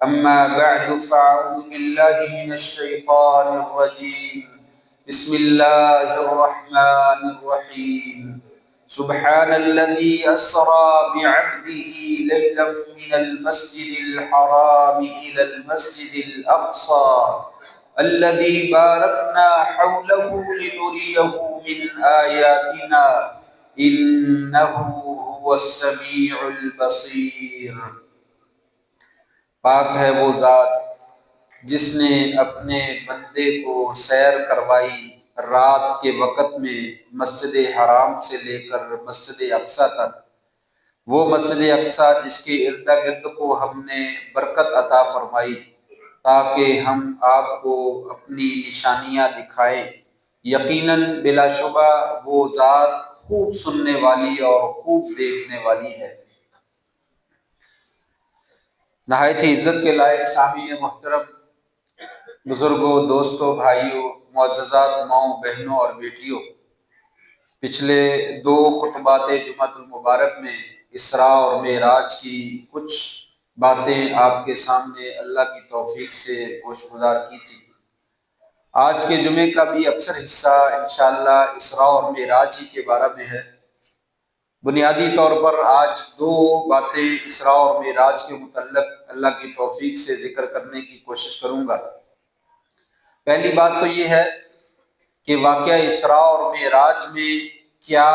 أما بعد فأعوذ بالله من الشيطان الرجيم بسم الله الرحمن الرحيم سبحان الذي أسرى بعبده ليلا من المسجد الحرام إلى المسجد الأقصى الذي باركنا حوله لنريه من آياتنا إنه هو السميع البصير۔ پاک ہے وہ ذات جس نے اپنے بندے کو سیر کروائی رات کے وقت میں مسجد حرام سے لے کر مسجد اقصیٰ تک، وہ مسجد اقصیٰ جس کے ارد گرد کو ہم نے برکت عطا فرمائی تاکہ ہم آپ کو اپنی نشانیاں دکھائیں۔ یقیناً بلا شبہ وہ ذات خوب سننے والی اور خوب دیکھنے والی ہے۔ نہایت ہی عزت کے لائق سامعین محترم، بزرگوں، دوستوں، بھائیوں، معززات ماؤں، بہنوں اور بیٹیوں، پچھلے دو خطبات جمعۃ المبارک میں اسراء اور معراج کی کچھ باتیں آپ کے سامنے اللہ کی توفیق سے گوش گزار کی تھی۔ آج کے جمعے کا بھی اکثر حصہ انشاءاللہ اسراء اور معراج ہی کے بارے میں ہے۔ بنیادی طور پر آج دو باتیں اسراء اور معراج کے متعلق اللہ کی توفیق سے ذکر کرنے کی کوشش کروں گا۔ پہلی بات تو یہ ہے کہ واقعہ اسراء اور معراج میں کیا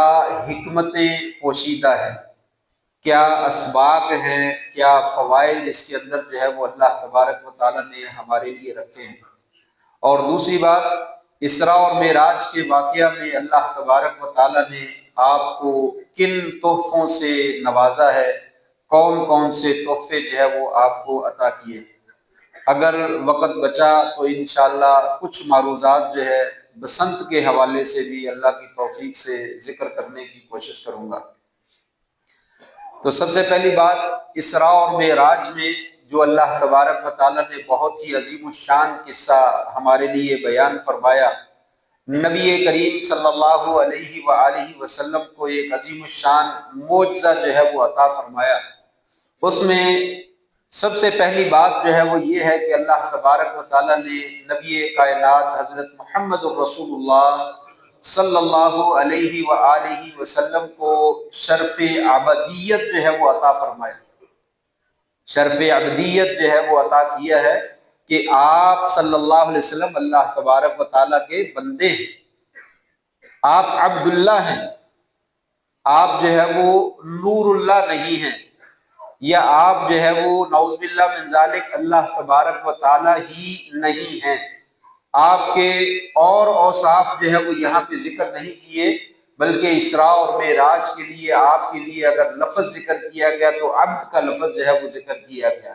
حکمتیں پوشیدہ ہیں، کیا اسباق ہیں، کیا فوائد اس کے اندر جو ہے وہ اللہ تبارک و تعالیٰ نے ہمارے لیے رکھے ہیں۔ اور دوسری بات، اسراء اور معراج کے واقعہ میں اللہ تبارک و تعالیٰ نے آپ کو کن تحفوں سے نوازا ہے، کون کون سے تحفے جو ہے وہ آپ کو عطا کیے۔ اگر وقت بچا تو انشاءاللہ کچھ معروضات جو ہے بسنت کے حوالے سے بھی اللہ کی توفیق سے ذکر کرنے کی کوشش کروں گا۔ تو سب سے پہلی بات، اسراء اور معراج میں جو اللہ تبارک و تعالیٰ نے بہت ہی عظیم الشان قصہ ہمارے لیے بیان فرمایا، نبی کریم صلی اللہ علیہ وآلہ وسلم کو ایک عظیم الشان معجزہ جو ہے وہ عطا فرمایا۔ اس میں سب سے پہلی بات جو ہے وہ یہ ہے کہ اللہ تبارک و تعالیٰ نے نبی کائنات حضرت محمد الرسول اللہ صلی اللہ علیہ وآلہ وسلم کو شرف عبدیت جو ہے وہ عطا فرمایا۔ شرف عبدیت جو ہے وہ عطا کیا ہے کہ آپ صلی اللہ علیہ وسلم اللہ تبارک و تعالیٰ کے بندے ہیں، آپ عبداللہ ہیں، آپ جو ہے وہ نور اللہ نہیں ہیں، یا آپ جو ہے وہ نعوذ باللہ من ذالک اللہ تبارک و تعالیٰ ہی نہیں ہیں۔ آپ کے اور اوصاف جو ہے وہ یہاں پہ ذکر نہیں کیے، بلکہ اسراء اور معراج کے لیے آپ کے لیے اگر لفظ ذکر کیا گیا تو عبد کا لفظ جو ہے وہ ذکر کیا گیا۔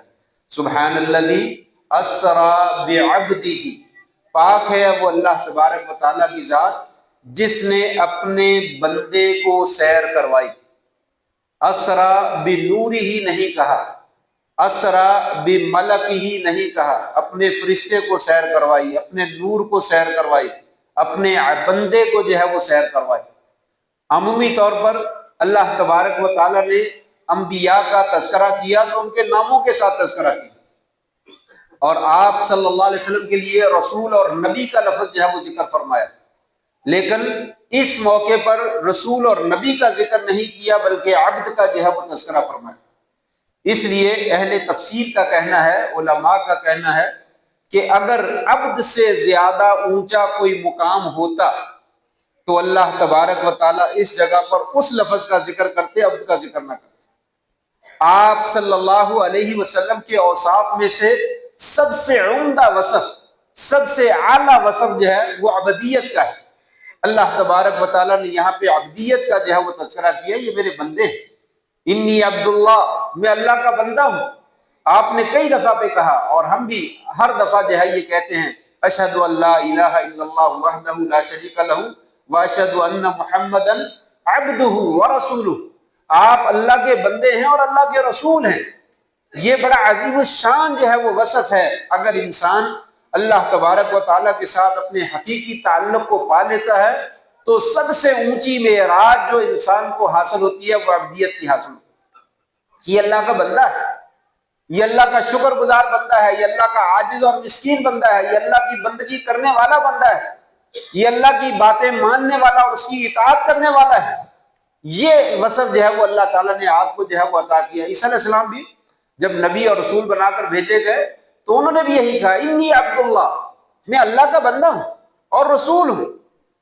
سبحان الذی اسریٰ بعبدہ، پاک ہے وہ اللہ تبارک و تعالیٰ کی ذات جس نے اپنے بندے کو سیر کروائی۔ اسریٰ بنورہ ہی نہیں کہا، اسریٰ بملکہ ہی نہیں کہا، اپنے فرشتے کو سیر کروائی، اپنے نور کو سیر کروائی، اپنے بندے کو جو ہے وہ سیر کروائی۔ عمومی طور پر اللہ تبارک و تعالیٰ نے انبیاء کا تذکرہ کیا تو ان کے ناموں کے ساتھ تذکرہ کیا، اور آپ صلی اللہ علیہ وسلم کے لیے رسول اور نبی کا لفظ جو ہے وہ ذکر فرمایا، لیکن اس موقع پر رسول اور نبی کا ذکر نہیں کیا بلکہ عبد کا جو ہے وہ تذکرہ فرمایا۔ اس لیے اہل تفسیر کا کہنا ہے، علماء کا کہنا ہے کہ اگر عبد سے زیادہ اونچا کوئی مقام ہوتا تو اللہ تبارک و تعالیٰ اس جگہ پر اس لفظ کا ذکر کرتے، عبد کا ذکر نہ کرتے۔ آپ صلی اللہ علیہ وسلم کے اوصاف میں سے سب سے عمدہ وصف، سب سے اعلیٰ وصف جو ہے وہ عبدیت کا ہے۔ اللہ تبارک و تعالیٰ نے یہاں پہ عبدیت کا جو ہے وہ تذکرہ کیا، یہ میرے بندے ہیں، انی عبداللہ، میں اللہ کا بندہ ہوں۔ آپ نے کئی دفعہ پہ کہا، اور ہم بھی ہر دفعہ جو ہے یہ کہتے ہیں، اشہد ان لا الہ الا اللہ وحدہ لا شریک لہ واشہد ان محمدا عبدہ ورسولہ، آپ اللہ کے بندے ہیں اور اللہ کے رسول ہیں۔ یہ بڑا عظیم الشان جو ہے وہ وصف ہے۔ اگر انسان اللہ تبارک و تعالیٰ کے ساتھ اپنے حقیقی تعلق کو پا لیتا ہے تو سب سے اونچی معراج جو انسان کو حاصل ہوتی ہے وہ عبدیت کی حاصل ہوتی ہے، یہ اللہ کا بندہ ہے۔ یہ اللہ کا شکر گزار بندہ ہے، یہ اللہ کا عاجز اور مسکین بندہ ہے، یہ اللہ کی بندگی کرنے والا بندہ ہے، یہ اللہ کی باتیں ماننے والا اور اس کی اطاعت کرنے والا ہے۔ یہ وصف جو ہے وہ اللہ تعالیٰ نے آپ کو جو ہے وہ عطا کیا۔ عیسیٰ علیہ السلام بھی جب نبی اور رسول بنا کر بھیجے گئے تو انہوں نے بھی یہی کہا، انی عبداللہ، میں اللہ کا بندہ ہوں اور رسول ہوں۔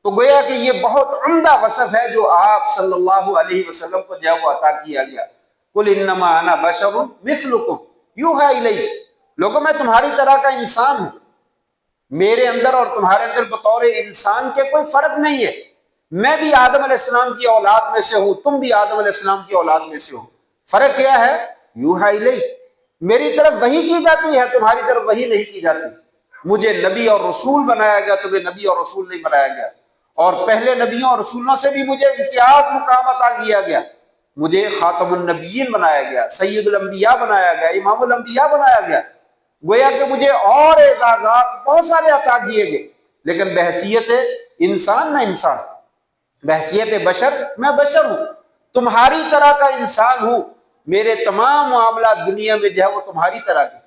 تو گویا کہ یہ بہت عمدہ وصف ہے جو آپ صلی اللہ علیہ وسلم کو جو ہے وہ عطا کیا گیا۔ قل انما انا بشر مثلکم یوحی الی، لوگوں میں تمہاری طرح کا انسان ہوں، میرے اندر اور تمہارے اندر بطور انسان کے کوئی فرق نہیں ہے، میں بھی آدم علیہ السلام کی اولاد میں سے ہوں، تم بھی آدم علیہ السلام کی اولاد میں سے ہو۔ فرق کیا ہے؟ یوحی الی، میری طرف وحی کی جاتی ہے، تمہاری طرف وحی نہیں کی جاتی۔ مجھے نبی اور رسول بنایا گیا، تمہیں نبی اور رسول نہیں بنایا گیا، اور پہلے نبیوں اور رسولوں سے بھی مجھے امتیاز مقام عطا کیا گیا، مجھے خاتم النبیین بنایا گیا، سید الانبیاء بنایا گیا، امام الانبیاء بنایا گیا۔ گویا کہ مجھے اور اعزازات بہت سارے عطا کیے گئے، لیکن بحیثیت انسان میں انسان، بحیثیت بشر میں بشر ہوں، تمہاری طرح کا انسان ہوں، میرے تمام معاملات دنیا میں جو ہے وہ تمہاری طرح کے،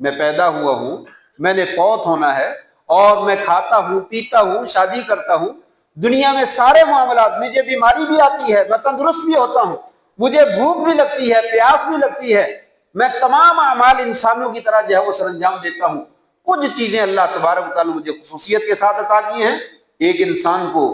میں پیدا ہوا ہوں، میں نے فوت ہونا ہے، اور میں کھاتا ہوں، پیتا ہوں، شادی کرتا ہوں، دنیا میں سارے معاملات، مجھے بیماری بھی آتی ہے، میں تندرست بھی ہوتا ہوں، مجھے بھوک بھی لگتی ہے، پیاس بھی لگتی ہے، میں تمام اعمال انسانوں کی طرح جو ہے وہ سر انجام دیتا ہوں۔ کچھ چیزیں اللہ تبارک و تعالیٰ مجھے خصوصیت کے ساتھ عطا کی ہیں، ایک انسان کو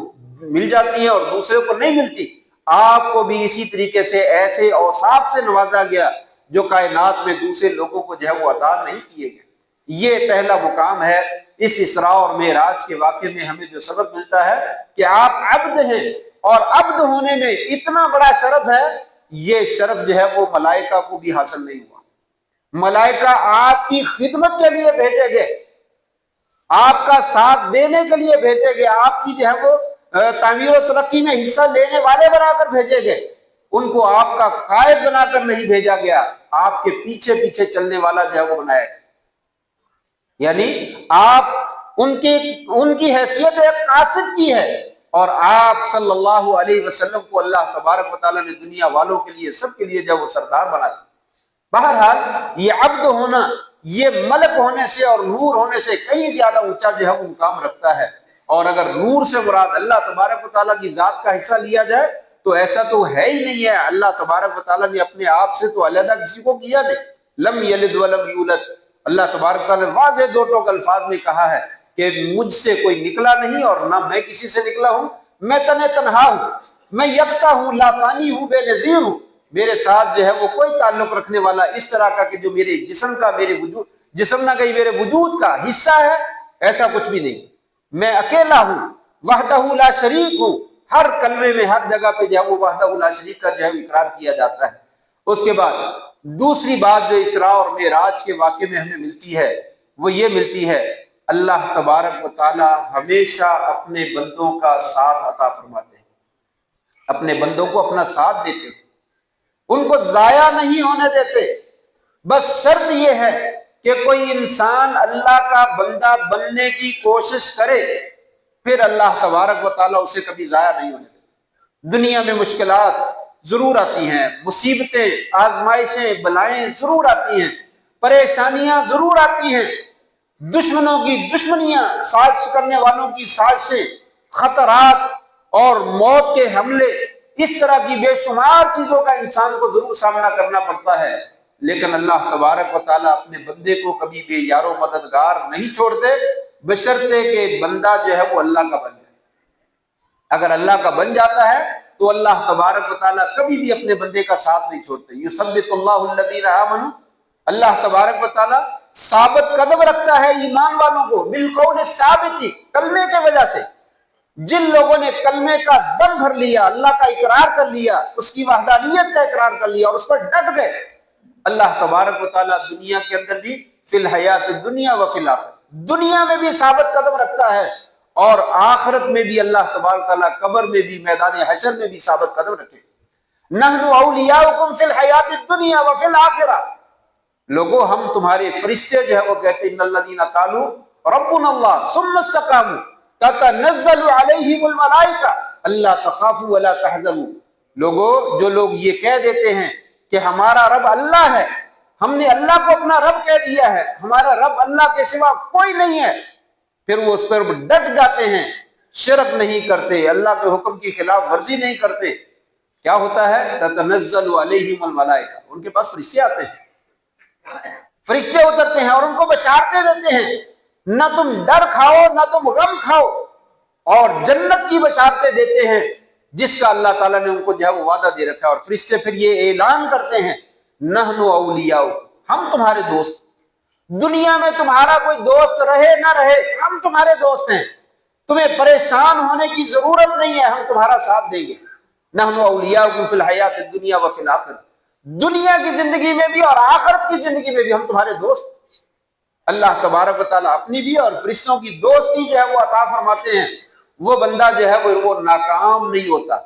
مل جاتی ہیں اور دوسرے کو نہیں ملتی۔ آپ کو بھی اسی طریقے سے ایسے اوصاف سے نوازا گیا جو کائنات میں دوسرے لوگوں کو جو ہے وہ عطا نہیں کیے گئے۔ یہ پہلا مقام ہے۔ اس اسراء اور معراج کے واقعے میں ہمیں جو سبق ملتا ہے کہ آپ عبد ہیں، اور عبد ہونے میں اتنا بڑا شرف ہے، یہ شرف جو ہے وہ ملائکہ کو بھی حاصل نہیں ہوا۔ ملائکہ آپ کی خدمت کے لیے بھیجے گئے، آپ کا ساتھ دینے کے لیے بھیجے گئے، آپ کی جو ہے وہ تعمیر و ترقی میں حصہ لینے والے بنا کر بھیجے گئے، ان کو آپ کا قائد بنا کر نہیں بھیجا گیا، آپ کے پیچھے پیچھے چلنے والا جو ہے وہ بنایا گیا۔ یعنی آپ ان کی حیثیت ایک قاصد کی ہے، اور آپ صلی اللہ علیہ وسلم کو اللہ تبارک و تعالیٰ نے دنیا والوں کے لیے، سب کے لیے جو وہ سردار بنا دیا۔ بہرحال یہ عبد ہونا، یہ ملک ہونے سے اور نور ہونے سے کہیں زیادہ اونچا جو ہے وہ مقام رکھتا ہے۔ اور اگر نور سے مراد اللہ تبارک و تعالیٰ کی ذات کا حصہ لیا جائے تو ایسا تو ہے ہی نہیں ہے۔ اللہ تبارک و تعالیٰ نے اپنے آپ سے تو علیحدہ کسی کو کیا نہیں، لم یلد ولم یولد۔ اللہ تبارک و تعالیٰ نے واضح دو ٹوک الفاظ میں کہا ہے کہ مجھ سے کوئی نکلا نہیں اور نہ میں کسی سے نکلا ہوں، میں تنہا ہوں، میں یکتا ہوں، لا فانی ہوں، بے نظیر ہوں، میرے ساتھ جو ہے وہ کوئی تعلق رکھنے والا اس طرح کا کہ جو میرے جسم کا، میرے وجود، جسم نہ کہیں میرے وجود کا حصہ ہے، ایسا کچھ بھی نہیں۔ میں اکیلا ہوں، وحدہ لا شریک ہوں۔ ہر کلمے میں، ہر جگہ پہ جو ہے وہ وحدہ لا شریک کا جو ہے اقرار کیا جاتا ہے۔ اس کے بعد دوسری بات جو اسراء اور معراج کے واقعے میں ہمیں ملتی ہے وہ یہ ملتی ہے، اللہ تبارک و تعالی ہمیشہ اپنے بندوں کا ساتھ عطا فرماتے ہیں، اپنے بندوں کو اپنا ساتھ دیتے ہیں، ان کو ضائع نہیں ہونے دیتے۔ بس شرط یہ ہے کہ کوئی انسان اللہ کا بندہ بننے کی کوشش کرے، پھر اللہ تبارک و تعالیٰ اسے کبھی ضائع نہیں ہونے دیتے۔ دنیا میں مشکلات ضرور آتی ہیں، مصیبتیں، آزمائشیں، بلائیں ضرور آتی ہیں، پریشانیاں ضرور آتی ہیں، دشمنوں کی دشمنیاں، سازش کرنے والوں کی سازشیں، خطرات اور موت کے حملے، اس طرح کی بے شمار چیزوں کا انسان کو ضرور سامنا کرنا پڑتا ہے، لیکن اللہ تبارک و تعالیٰ اپنے بندے کو کبھی بے یار و مددگار نہیں چھوڑتے، بشرطے کہ بندہ جو ہے وہ اللہ کا بن جائے۔ اگر اللہ کا بن جاتا ہے تو اللہ تبارک و تعالیٰ کبھی بھی اپنے بندے کا ساتھ نہیں چھوڑتے۔ یثبت اللہ الذین آمنوا، اللہ تبارک و تعالیٰ ثابت قدم رکھتا ہے ایمان والوں کو، بالقول الثابت، کلمے کی وجہ سے۔ جن لوگوں نے کلمے کا دم بھر لیا، اللہ کا اقرار کر لیا، اس کی وحدانیت کا اقرار کر لیا اور اس پر ڈٹ گئے، اللہ تبارک و تعالیٰ دنیا کے اندر بھی فی الحیات الدنیا و فی الآخرہ، دنیا میں بھی ثابت قدم رکھتا ہے، اور آخرت میں بھی اللہ تبارک و تعالیٰ قبر میں بھی، میدان حشر میں بھی ثابت قدم رکھے۔ نحن اولیاؤکم فی الحیات الدنیا و فی الآخرہ، لوگو ہم تمہارے فرشتے جو ہے وہ کہتے ہیں ان الذین قالوا ربنا اللہ ثم استقاموا تتنزل علیہم الملائکہ الا تخافوا ولا تحزنوا، لوگو جو لوگ یہ کہہ دیتے ہیں کہ ہمارا رب اللہ ہے، ہم نے اللہ کو اپنا رب کہہ دیا ہے، ہمارا رب اللہ کے سوا کوئی نہیں ہے، پھر وہ اس پر ڈٹ جاتے ہیں، شرک نہیں کرتے، اللہ کے حکم کی خلاف ورزی نہیں کرتے، کیا ہوتا ہے؟ تتنزل علیہم الملائکہ، ان کے پاس فرشتے آتے ہیں، فرشتے اترتے ہیں اور ان کو بشارتیں دیتے ہیں، نہ تم ڈر کھاؤ نہ تم غم کھاؤ، اور جنت کی بشارتیں دیتے ہیں جس کا اللہ تعالیٰ نے ان کو جو ہے وہ وعدہ دے رکھا ہے۔ اور فرشتے پھر یہ اعلان کرتے ہیں نحن اولیاء، ہم تمہارے دوست، دنیا میں تمہارا کوئی دوست رہے نہ رہے ہم تمہارے دوست ہیں، تمہیں پریشان ہونے کی ضرورت نہیں ہے، ہم تمہارا ساتھ دیں گے۔ نحن اولیاؤکم فی الحیات الدنیا وفی الآخرہ، دنیا کی زندگی میں بھی اور آخرت کی زندگی میں بھی ہم تمہارے دوست۔ اللہ تبارک و تعالیٰ اپنی بھی اور فرشتوں کی دوستی جو ہے وہ عطا فرماتے ہیں، وہ بندہ جو ہے وہ ناکام نہیں ہوتا،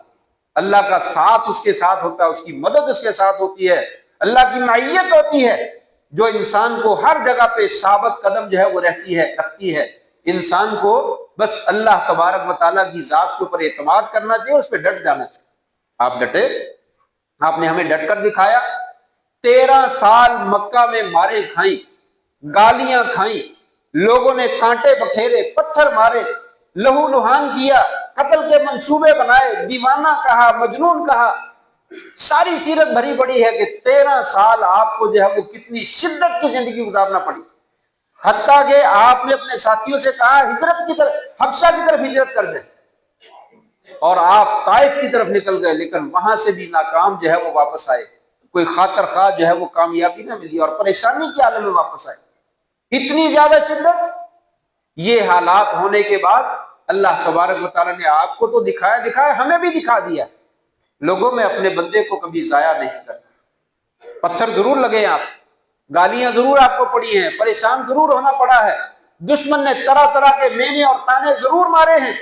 اللہ کا ساتھ اس کے ساتھ ہوتا ہے، اس کی مدد اس کے ساتھ ہوتی ہے، اللہ کی معیت ہوتی ہے، جو انسان کو ہر جگہ پہ ثابت قدم جو ہے وہ رکھتی ہے۔ انسان کو بس اللہ تبارک و تعالیٰ کی ذات کے اوپر اعتماد کرنا چاہیے، اس پہ ڈٹ جانا چاہیے۔ آپ ڈٹے، آپ نے ہمیں ڈٹ کر دکھایا، 13 سال مکہ میں مارے کھائیں، گالیاں کھائیں، لوگوں نے کانٹے بکھیرے، پتھر مارے، لہو لہان کیا، قتل کے منصوبے بنائے، دیوانہ کہا، مجنون کہا، ساری سیرت بھری پڑی ہے کہ 13 سال آپ کو جو ہے وہ کتنی شدت کی زندگی گزارنا پڑی، حتیٰ کہ آپ نے اپنے ساتھیوں سے کہا ہجرت کی طرف، حبشہ کی طرف ہجرت کر دیں، اور آپ طائف کی طرف نکل گئے، لیکن وہاں سے بھی ناکام جو ہے وہ واپس آئے، کوئی خاطر خواہ جو ہے وہ کامیابی نہ ملی اور پریشانی کے عالم میں واپس آئے۔ اتنی زیادہ شدت، یہ حالات ہونے کے بعد اللہ تبارک و تعالیٰ نے آپ کو تو دکھایا، ہمیں بھی دکھا دیا، لوگوں میں اپنے بندے کو کبھی ضائع نہیں کرتا۔ پتھر ضرور لگے، آپ گالیاں ضرور آپ کو پڑی ہیں، پریشان ضرور ہونا پڑا ہے، دشمن نے طرح طرح کے مینے اور تانے ضرور مارے ہیں،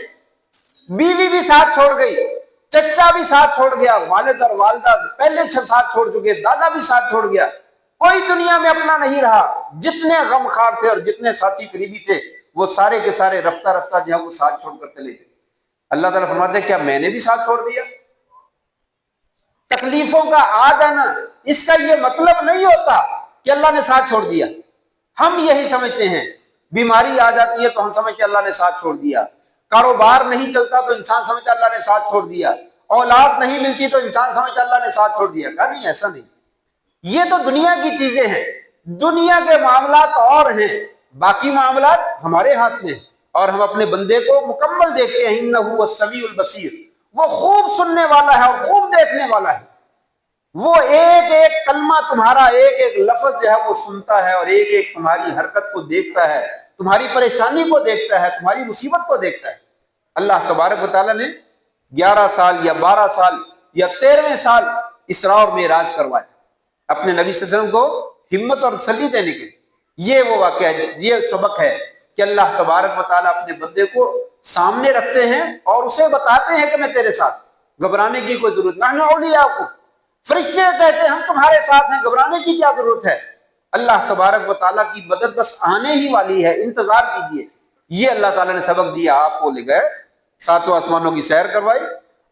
بیوی بھی ساتھ چھوڑ گئی، چچا بھی ساتھ چھوڑ گیا، والد اور والدہ پہلے ساتھ چھوڑ چکے، دادا بھی ساتھ چھوڑ گیا، کوئی دنیا میں اپنا نہیں رہا، جتنے غم خار تھے اور جتنے ساتھی قریبی تھے وہ سارے کے سارے رفتہ رفتہ جو ہے وہ ساتھ چھوڑ کر چلے گئے۔ اللہ تعالیٰ فرماتے ہیں کیا میں نے بھی ساتھ چھوڑ دیا؟ تکلیفوں کا آ جانا اس کا یہ مطلب نہیں ہوتا کہ اللہ نے ساتھ چھوڑ دیا، ہم یہی سمجھتے ہیں، بیماری آ جاتی ہے تو ہم سمجھتے ہیں اللہ نے ساتھ چھوڑ دیا، کاروبار نہیں چلتا تو انسان سمجھتا اللہ نے ساتھ چھوڑ دیا، اولاد نہیں ملتی تو انسان سمجھتا اللہ نے ساتھ چھوڑ دیا۔ کہا نہیں، ایسا نہیں، یہ تو دنیا کی چیزیں ہیں، دنیا کے معاملات اور ہیں، باقی معاملات ہمارے ہاتھ میں، اور ہم اپنے بندے کو مکمل دیکھتے ہیں، انہ هو السمیع البصیر، وہ خوب سننے والا ہے اور خوب دیکھنے والا ہے، وہ ایک ایک کلمہ تمہارا، ایک ایک لفظ جو ہے وہ سنتا ہے اور ایک ایک تمہاری حرکت کو دیکھتا ہے، تمہاری پریشانی کو دیکھتا ہے، تمہاری مصیبت کو دیکھتا ہے۔ اللہ تبارک و تعالیٰ نے 11 سال یا 12 سال یا 13ویں سال اسراء اور معراج کروایا اپنے نبی صلی اللہ علیہ وسلم کو ہمت اور تسلی دینے کے۔ یہ وہ واقعہ ہے، یہ سبق ہے کہ اللہ تبارک و تعالیٰ اپنے بندے کو سامنے رکھتے ہیں اور اسے بتاتے ہیں کہ میں تیرے ساتھ، گھبرانے کی کوئی ضرورت نہ، اولیاء کو فرشتے کہتے ہیں ہم تمہارے ساتھ ہیں، گھبرانے کی کیا ضرورت ہے، اللہ تبارک و تعالیٰ کی مدد بس آنے ہی والی ہے، انتظار کیجئے۔ یہ اللہ تعالیٰ نے سبق دیا، آپ کو لے گئے، 7 آسمانوں کی سیر کروائی،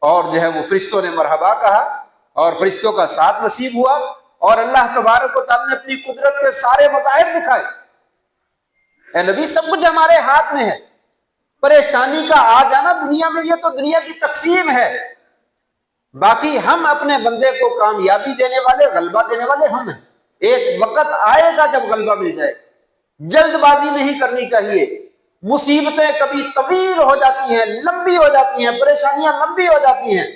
اور جو ہے وہ فرشتوں نے مرحبا کہا اور فرشتوں کا ساتھ نصیب ہوا، اور اللہ تبارک و تعالیٰ نے اپنی قدرت کے سارے مظاہر دکھائے۔ اے نبی، سب کچھ ہمارے ہاتھ میں ہے، پریشانی کا آ جانا دنیا میں یہ تو دنیا کی تقسیم ہے، باقی ہم اپنے بندے کو کامیابی دینے والے، غلبہ دینے والے ہم ہیں۔ ایک وقت آئے گا جب غلبہ مل جائے، جلد بازی نہیں کرنی چاہیے، مصیبتیں کبھی طویل ہو جاتی ہیں، لمبی ہو جاتی ہیں، پریشانیاں لمبی ہو جاتی ہیں،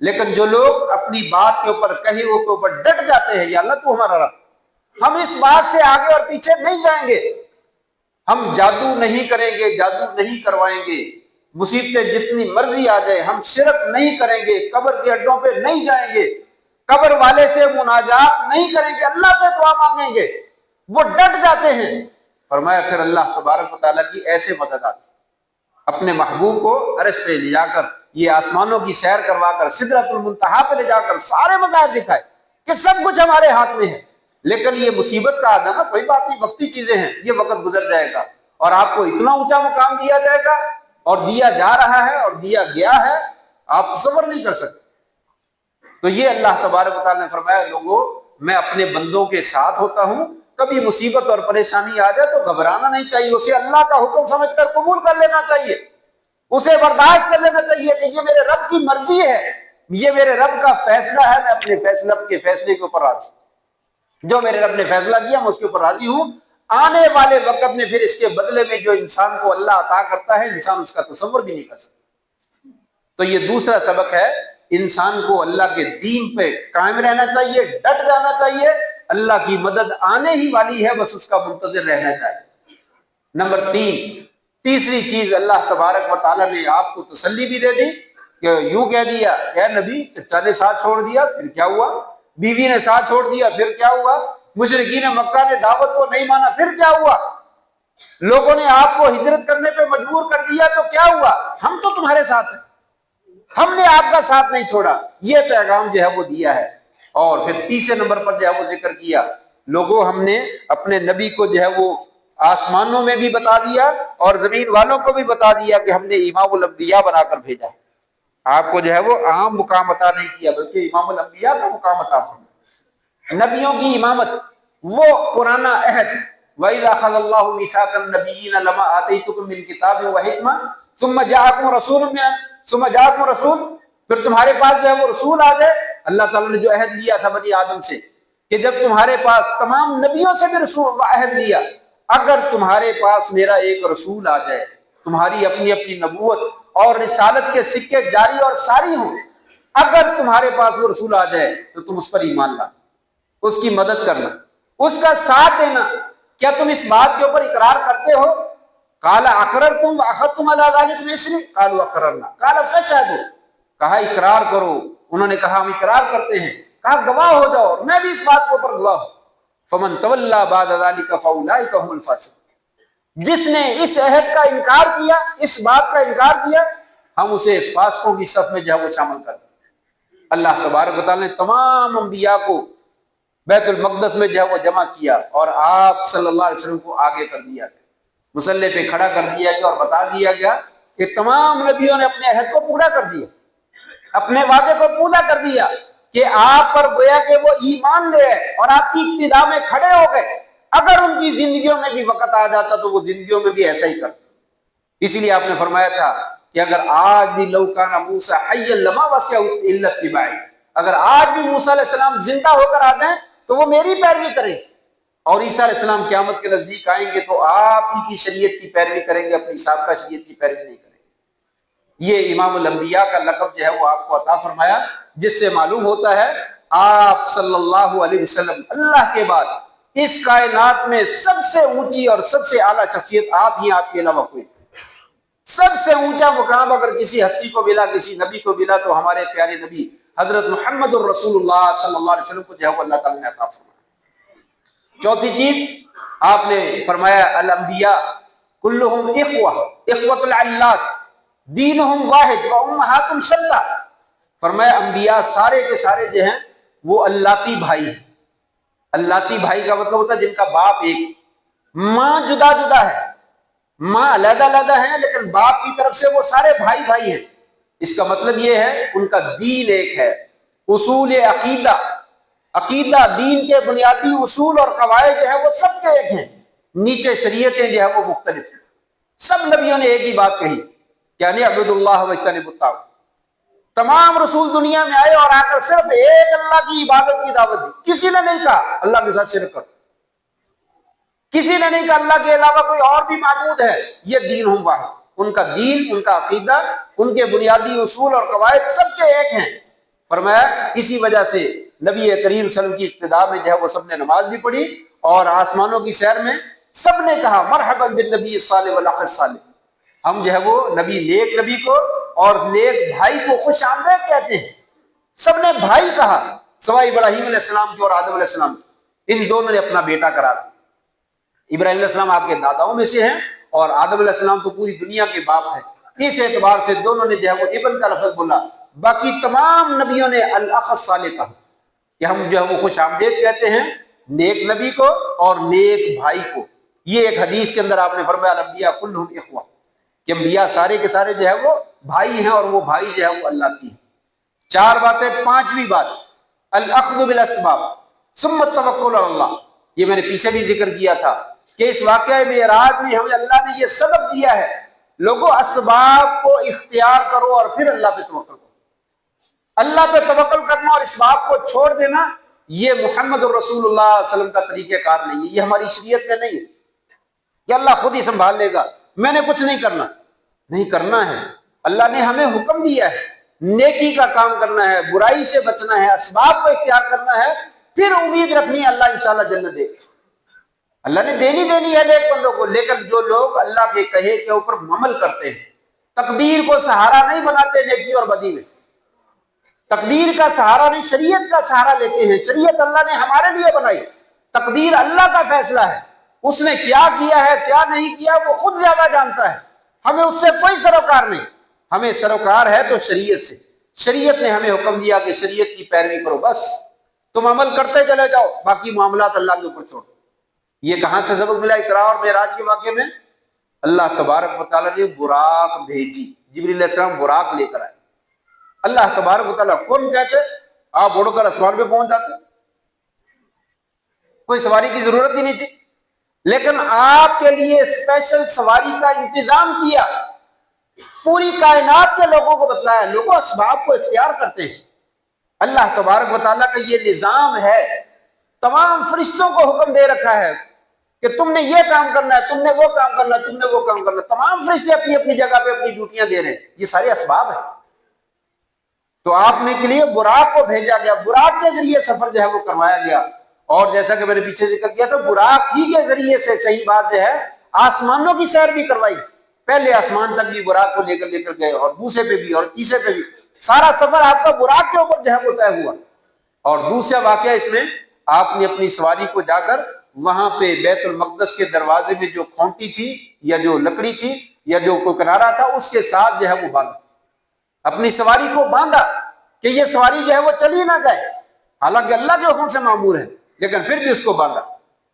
لیکن جو لوگ اپنی بات کے اوپر، کہے ہوئے کے اوپر ڈٹ جاتے ہیں، یا اللہ تو ہمارا رب، ہم اس بات سے آگے اور پیچھے نہیں جائیں گے، ہم جادو نہیں کریں گے، جادو نہیں کروائیں گے، مصیبتیں جتنی مرضی آ جائے ہم شرک نہیں کریں گے، قبر کے اڈوں پہ نہیں جائیں گے، قبر والے سے مناجات نہیں کریں گے، اللہ سے دعا مانگیں گے، وہ ڈٹ جاتے ہیں۔ فرمایا پھر اللہ تبارک و تعالیٰ کی ایسے مدد آتی، اپنے محبوب کو عرش پہ لے جا کر، یہ آسمانوں کی سیر کروا کر، سدرۃ المنتہا پہ لے جا کر سارے مظاہر دکھائے کہ سب کچھ ہمارے ہاتھ میں ہے، لیکن یہ مصیبت کا آنا نا کوئی بات نہیں، وقتی چیزیں ہیں، یہ وقت گزر جائے گا اور آپ کو اتنا اونچا مقام دیا جائے گا، اور دیا جا رہا ہے اور دیا گیا ہے، آپ تصور نہیں کر سکتے۔ تو یہ اللہ تبارک و تعالیٰ نے فرمایا، لوگوں میں اپنے بندوں کے ساتھ ہوتا ہوں، کبھی مصیبت اور پریشانی آ جائے تو گھبرانا نہیں چاہیے، اسے اللہ کا حکم سمجھ کر قبول کر لینا چاہیے، اسے برداشت کر لینا چاہیے کہ یہ میرے رب کی مرضی ہے، یہ میرے رب کا فیصلہ ہے، میں اپنے فیصلے کے اوپر راضی ہوں، جو میرے رب نے فیصلہ کیا میں اس کے اوپر راضی ہوں۔ آنے والے وقت میں پھر اس کے بدلے میں جو انسان کو اللہ عطا کرتا ہے، انسان اس کا تصور بھی نہیں کر سکتا۔ تو یہ دوسرا سبق ہے، انسان کو اللہ کے دین پہ قائم رہنا چاہیے، ڈٹ جانا چاہیے، اللہ کی مدد آنے ہی والی ہے، بس اس کا منتظر رہنا چاہیے۔ نمبر 3، تیسری چیز، اللہ تبارک و تعالیٰ نے آپ کو تسلی بھی دے دی کہ یوں کہہ دیا، اے نبی چچا نے ساتھ چھوڑ دیا پھر کیا ہوا، بیوی نے ساتھ چھوڑ دیا پھر کیا ہوا، مشرکین مکہ نے دعوت کو نہیں مانا پھر کیا ہوا، لوگوں نے آپ کو ہجرت کرنے پہ مجبور کر دیا تو کیا ہوا، ہم تو تمہارے ساتھ ہیں، ہم نے آپ کا ساتھ نہیں چھوڑا، یہ پیغام جو ہے وہ دیا ہے۔ اور پھر تیسرے نمبر پر جو ہے وہ ذکر کیا، لوگوں ہم نے اپنے نبی کو جو ہے وہ آسمانوں میں بھی بتا دیا اور زمین والوں کو بھی بتا دیا کہ ہم نے امام الانبیاء بنا کر بھیجا ہے، آپ کو جو ہے وہ عام مقام عطا نہیں کیا بلکہ امام الانبیاء کا مقام عطا فرمایا۔ نبیوں کی امامت وہ پرانا عہد، وَإِذَا أَخَذَ اللَّهُ مِيثَاقَ النَّبِيِّينَ لَمَا آتَيْتُكُم مِّن كِتَابٍ وَحِكْمَةٍ ثُمَّ جَاءَكُمْ رَسُولٌ پھر تمہارے پاس جو ہے وہ رسول آ گئے۔ اللہ تعالیٰ نے جو عہد لیا تھا بنی آدم سے کہ جب تمہارے پاس تمام نبیوں سے بھی رسول عہد لیا، اگر تمہارے پاس میرا ایک رسول آ جائے، تمہاری اپنی اپنی نبوت اور رسالت کے سکے جاری اور ساری ہوں، اگر تمہارے پاس وہ رسول آ جائے تو تم اس پر ایمان لانا، اس کی مدد کرنا، اس کا ساتھ دینا۔ کیا تم اس بات کے اوپر اقرار کرتے ہو؟ قال اقررتم واخذتم على ذلك مصری قالوا اقررنا قال فاشهدوا، کہا اقرار کرو، انہوں نے کہا ہم اقرار کرتے ہیں، کہا گواہ ہو جاؤ، میں بھی اس بات کے اوپر گواہ ہوں۔ فمن تولى بعد ذلك فاولئك هم الفاسقون، جس نے اس عہد کا انکار کیا، اس بات کا انکار کیا، ہم اسے فاسقوں کی صف میں جو ہے وہ شامل کر دیں۔ اللہ تبارک و تعالیٰ نے تمام انبیاء کو بیت المقدس میں جو ہے وہ جمع کیا اور آپ صلی اللہ علیہ وسلم کو آگے کر دیا گیا، مصلی پہ کھڑا کر دیا گیا اور بتا دیا گیا کہ تمام نبیوں نے اپنے عہد کو پورا کر دیا، اپنے وعدے کو پورا کر دیا کہ آپ پر گویا کہ وہ ایمان لے آئے اور آپ کی ابتدا میں کھڑے ہو گئے، اگر ان کی زندگیوں میں بھی وقت آ جاتا تو وہ زندگیوں میں بھی ایسا ہی کرتے۔ اسی لیے آپ نے فرمایا تھا کہ اگر آج بھی لو کان موسیٰ حیا لما وسعہ الا اتباعی، اگر آج بھی موسیٰ علیہ السلام زندہ ہو کر آ جائیں تو وہ میری پیروی کریں، اور عیسیٰ علیہ السلام قیامت کے نزدیک آئیں گے تو آپ ہی کی شریعت کی پیروی کریں گے، اپنی سابقہ شریعت کی پیروی نہیں کریں گے۔ یہ امام الانبیاء کا لقب جو ہے وہ آپ کو عطا فرمایا، جس سے معلوم ہوتا ہے آپ صلی اللہ علیہ وسلم اللہ کے بعد اس کائنات میں سب سے اونچی اور سب سے اعلیٰ شخصیت آپ ہی، آپ کے علاوہ کوئی۔ سب سے اونچا مقام اگر کسی ہستی کو ملا، کسی نبی کو ملا، تو ہمارے پیارے نبی حضرت محمد الرسول اللہ صلی اللہ علیہ وسلم کو جو ہے وہ اللہ تعالیٰ نے عطا فرمایا۔ چوتھی چیز آپ نے فرمایا الانبیاء کلہم اخوہ، اخوۃ العلات، دینہم واحد و امہاتہم شتیٰ۔ فرمایا انبیاء سارے کے سارے جو ہیں وہ اللاتی بھائی ہیں۔ اللاتی بھائی کا مطلب ہوتا ہے جن کا باپ ایک، ماں جدا جدا ہے، ماں علیحدہ علیحدہ ہیں لیکن باپ کی طرف سے وہ سارے بھائی بھائی ہیں۔ اس کا مطلب یہ ہے ان کا دین ایک ہے، اصول عقیدہ، عقیدہ دین کے بنیادی اصول اور قواعد جو ہے وہ سب کے ایک ہیں، نیچے شریعتیں جو ہے وہ مختلف ہیں۔ سب نبیوں نے ایک ہی بات کہی کہ ان اعبدوا اللہ واجتنبوا الطاغوت۔ تمام رسول دنیا میں آئے اور آ کر صرف ایک اللہ کی عبادت کی دعوت دی، کسی نے نہیں کہا اللہ کے ساتھ شرک کرو، کسی نے نہیں کہا اللہ کے علاوہ کوئی اور بھی معبود ہے، یہ دین ہم واحد، ان کا دین، ان کا عقیدہ، ان کے بنیادی اصول اور قواعد سب کے ایک ہیں۔ فرمایا اسی وجہ سے نبی کریم صلی اللہ علیہ وسلم کی ابتدا میں جو ہے وہ سب نے نماز بھی پڑھی اور آسمانوں کی سیر میں سب نے کہا مرحبا بالنبی الصالح والاخ الصالح، ہم جو ہے وہ نبی، نیک نبی کو اور نیک بھائی کو خوش آمدید کہتے ہیں۔ سب نے بھائی کہا سوائے ابراہیم علیہ السلام کی اور آدم علیہ السلام کی، ان دونوں نے اپنا بیٹا قرار دیا۔ ابراہیم علیہ السلام آپ کے داداؤں میں سے ہیں اور آدم علیہ السلام تو پوری دنیا کے باپ ہیں، اس اعتبار سے دونوں نے جو ہے وہ ابن کا لفظ بولا۔ باقی تمام نبیوں نے الاخ الصالح کہا کہ ہم جو ہے وہ خوش آمدید کہتے ہیں نیک نبی کو اور نیک بھائی کو۔ یہ ایک حدیث کے اندر آپ نے فرمایا الانبیاء کلہم اخوہ، کہ انبیاء سارے کے سارے جو ہے وہ بھائی ہیں اور وہ بھائی جو ہے وہ اللہ کی ہیں۔ چار باتیں، پانچویں بات الاخذ بالاسباب، ثم التوکل علی اللہ. یہ میں نے پیچھے بھی ذکر کیا تھا کہ اس واقعہ معراج میں ہمیں اللہ نے یہ سبق دیا ہے، لوگوں اسباب کو اختیار کرو اور پھر اللہ پہ توکل کرو. اللہ پہ توکل کرنا اور اسباب کو چھوڑ دینا یہ محمد الرسول اللہ صلی اللہ علیہ وسلم کا طریقہ کار نہیں ہے، یہ ہماری شریعت میں نہیں ہے کہ اللہ خود ہی سنبھال لے گا، میں نے کچھ نہیں کرنا. نہیں کرنا ہے، اللہ نے ہمیں حکم دیا ہے، نیکی کا کام کرنا ہے، برائی سے بچنا ہے، اسباب کو اختیار کرنا ہے، پھر امید رکھنی ہے اللہ انشاءاللہ جنت دے. اللہ نے دینی ہے نیک بندوں کو. لیکن جو لوگ اللہ کے کہے کے اوپر عمل کرتے ہیں، تقدیر کو سہارا نہیں بناتے نیکی اور بدی میں، تقدیر کا سہارا نہیں، شریعت کا سہارا لیتے ہیں. شریعت اللہ نے ہمارے لیے بنائی، تقدیر اللہ کا فیصلہ ہے، اس نے کیا کیا ہے کیا نہیں کیا وہ خود زیادہ جانتا ہے، ہمیں اس سے کوئی سروکار نہیں. ہمیں سروکار ہے تو شریعت سے. شریعت نے ہمیں حکم دیا کہ شریعت کی پیروی کرو، بس تم عمل کرتے چلے جاؤ، باقی معاملات اللہ کے اوپر چھوڑو. یہ کہاں سے سبق ملا اسراء اور معراج کے واقعے میں؟ اللہ تبارک و تعالیٰ نے براق بھیجی، جبریل علیہ السلام براق لے کر آئے. اللہ تبارک و تعالیٰ کون کہتے آپ اڑ کر آسمان پہ پہنچ جاتے، کوئی سواری کی ضرورت ہی نہیں تھی، لیکن آپ کے لیے اسپیشل سواری کا انتظام کیا، پوری کائنات کے لوگوں کو بتلایا. لوگوں اسباب کو اختیار کرتے ہیں. اللہ تبارک و تعالیٰ کا یہ نظام ہے، تمام فرشتوں کو حکم دے رکھا ہے کہ تم نے یہ کام کرنا ہے، تم نے وہ کام کرنا ہے، تم نے وہ کام کرنا ہے. تمام فرشتے اپنی اپنی جگہ پہ اپنی ڈیوٹیاں دے رہے ہیں، یہ سارے اسباب ہیں. تو آپ نے کے لیے براق کو بھیجا گیا، براق کے ذریعے سفر جو ہے وہ کروایا گیا. اور جیسا کہ میں نے پیچھے ذکر کیا تو براق ہی کے ذریعے سے صحیح بات جو ہے آسمانوں کی سیر بھی کروائی. پہلے آسمان تک بھی براق کو لے کر گئے، اور دوسرے پہ بھی اور تیسرے پہ بھی. سارا سفر آپ کا براق کے اوپر جو ہے وہ طے ہوا. اور دوسرا واقعہ اس میں آپ نے اپنی سواری کو جا کر وہاں پہ بیت المقدس کے دروازے میں جو کھونٹی تھی یا جو لکڑی تھی یا جو کوئی کنارہ تھا اس کے ساتھ جو ہے وہ باندھا، اپنی سواری کو باندھا کہ یہ سواری جو ہے وہ چلی نہ جائے، حالانکہ اللہ کے حکم سے مامور ہے لیکن پھر بھی اس کو باندھا.